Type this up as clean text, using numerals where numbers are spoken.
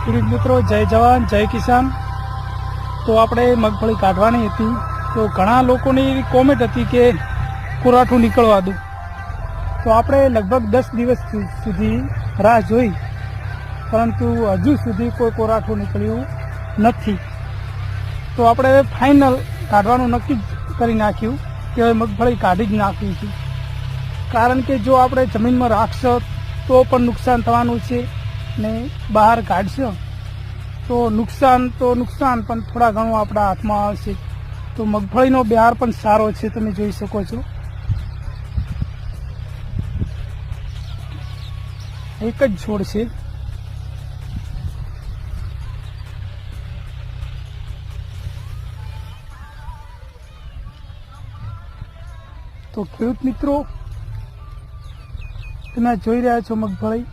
ખેડૂત મિત્રો, જય જવાન જય કિસાન। તો આપણે મગફળી કાઢવાની હતી, તો ઘણા લોકોની એવી કોમેન્ટ હતી કે કોરાઠું નીકળવા દો, તો આપણે લગભગ 10 દિવસ સુધી રાહ જોઈ, પરંતુ હજુ સુધી કોઈ કોરાઠું નીકળ્યું નથી। તો આપણે ફાઇનલ કાઢવાનું નક્કી કરી નાખ્યું કે હવે મગફળી કાઢી જ નાખવી છે, કારણ કે જો આપણે જમીનમાં રાખશો તો પણ નુકસાન થવાનું છે, ને બહાર કાઢશો તો નુકસાન પણ થોડા ઘણું આપણા હાથમાં આવશે। તો મગફળીનો બહાર પણ સારો છે, તમે જોઈ શકો છો, એક જ છોડ છે। તો ખેડૂત મિત્રો, તમે જોઈ રહ્યા છો મગફળી।